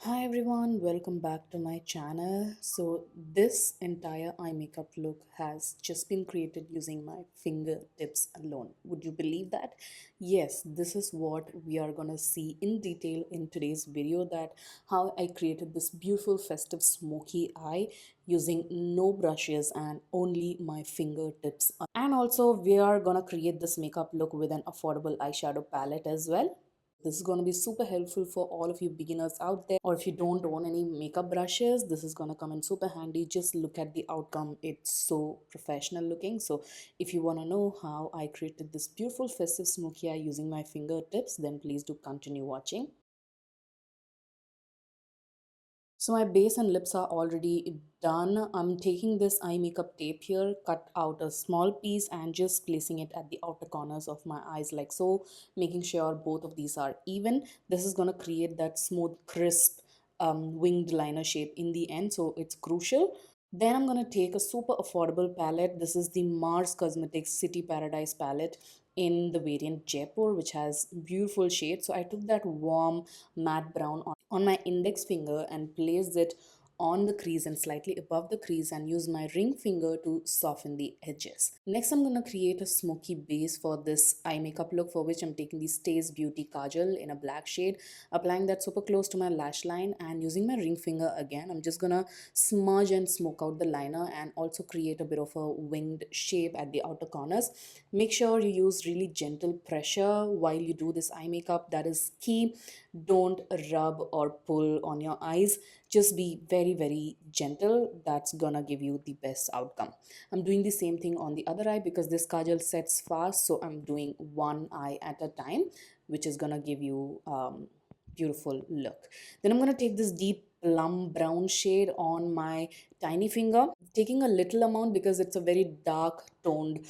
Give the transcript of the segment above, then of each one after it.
Hi everyone, welcome back to my channel. So this entire eye makeup look has just been created using my fingertips alone. Would you believe that? Yes, this is what we are gonna see in detail in today's video, that how I created this beautiful festive smoky eye using no brushes and only my fingertips. And also we are gonna create this makeup look with an affordable eyeshadow palette as well. This is going to be super helpful for all of you beginners out there, or if you don't own any makeup brushes, this is going to come in super handy. Just look at the outcome, it's so professional looking. So if you want to know how I created this beautiful festive smoky eye using my fingertips, then please do continue watching. So my base and lips are already done. I'm taking this eye makeup tape here, cut out a small piece and just placing it at the outer corners of my eyes like so, making sure both of these are even. This is gonna create that smooth, crisp, winged liner shape in the end, so it's crucial. Then I'm gonna take a super affordable palette. This is the Mars Cosmetics City Paradise palette in the variant Jaipur, which has beautiful shades. So I took that warm matte brown on my index finger and placed it on the crease and slightly above the crease and use my ring finger to soften the edges. Next, I'm going to create a smoky base for this eye makeup look, for which I'm taking the Stays Beauty Kajal in a black shade, applying that super close to my lash line and using my ring finger again. I'm just going to smudge and smoke out the liner and also create a bit of a winged shape at the outer corners. Make sure you use really gentle pressure while you do this eye makeup. That is key. Don't rub or pull on your eyes. Just be very gentle. That's gonna give you the best outcome. I'm doing the same thing on the other eye because this kajal sets fast, so I'm doing one eye at a time, which is gonna give you beautiful look. Then I'm gonna take this deep plum brown shade on my tiny finger, taking a little amount because it's a very dark toned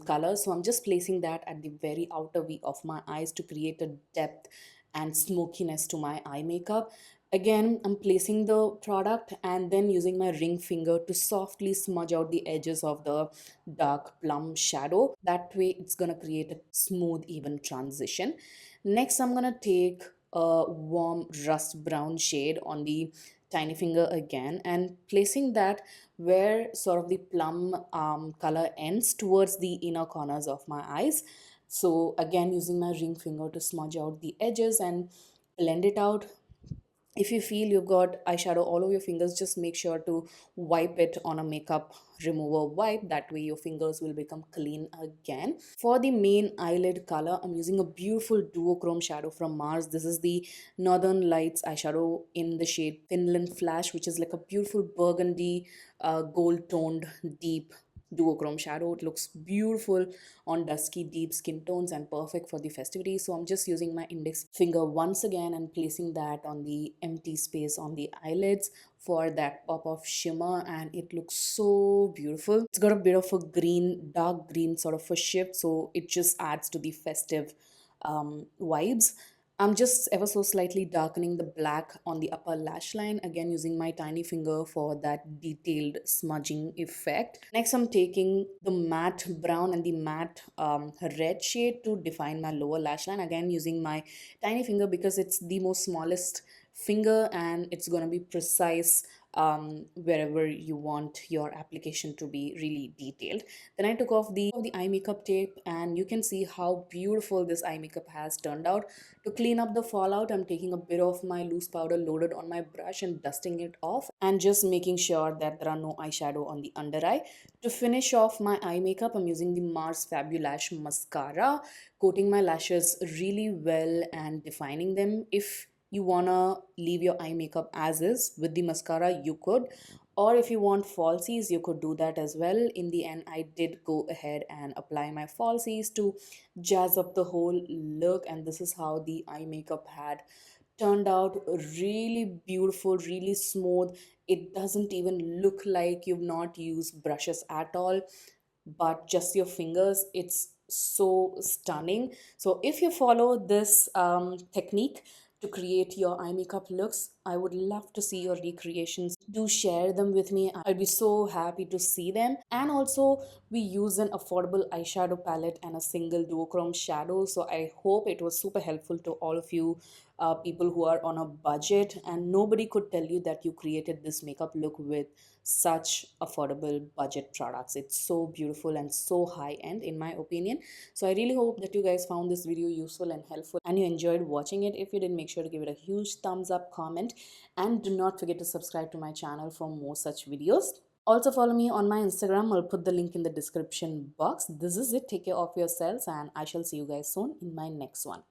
color. So I'm just placing that at the very outer V of my eyes to create a depth and smokiness to my eye makeup. Again, I'm placing the product and then using my ring finger to softly smudge out the edges of the dark plum shadow. That way it's gonna create a smooth, even transition. Next, I'm gonna take a warm rust brown shade on the tiny finger again and placing that where sort of the plum color ends towards the inner corners of my eyes. So again, using my ring finger to smudge out the edges and blend it out. If you feel you've got eyeshadow all over your fingers, just make sure to wipe it on a makeup remover wipe. That way your fingers will become clean again. For the main eyelid color, I'm using a beautiful duochrome shadow from Mars. This is the Northern Lights eyeshadow in the shade Finland Flash, which is like a beautiful burgundy gold toned deep duochrome shadow. It looks beautiful on dusky deep skin tones and perfect for the festivities. So I'm just using my index finger once again and placing that on the empty space on the eyelids for that pop of shimmer, and it looks so beautiful. It's got a bit of a green, dark green sort of a shift, so it just adds to the festive vibes. I'm just ever so slightly darkening the black on the upper lash line, again using my tiny finger for that detailed smudging effect. Next, I'm taking the matte brown and the matte red shade to define my lower lash line, again using my tiny finger because it's the most smallest finger and it's going to be precise wherever you want your application to be really detailed. Then I took off the eye makeup tape and you can see how beautiful this eye makeup has turned out. To clean up the fallout, I'm taking a bit of my loose powder loaded on my brush and dusting it off and just making sure that there are no eyeshadow on the under eye. To finish off my eye makeup, I'm using the Mars Fabulash mascara, coating my lashes really well and defining them. If you wanna leave your eye makeup as is with the mascara, you could, or if you want falsies, you could do that as well. In the end, I did go ahead and apply my falsies to jazz up the whole look, and this is how the eye makeup had turned out. Really beautiful, really smooth. It doesn't even look like you've not used brushes at all, but just your fingers. It's so stunning. So if you follow this technique to create your eye makeup looks, I would love to see your recreations. Do share them with me. I'd be so happy to see them. And also, we use an affordable eyeshadow palette and a single duochrome shadow. So I hope it was super helpful to all of you people who are on a budget, and nobody could tell you that you created this makeup look with such affordable budget products. It's so beautiful and so high end in my opinion. So I really hope that you guys found this video useful and helpful and you enjoyed watching it. If you did, make sure to give it a huge thumbs up, comment, and do not forget to subscribe to my channel for more such videos. Also follow me on my Instagram. I'll put the link in the description box. This is it. Take care of yourselves and I shall see you guys soon in my next one.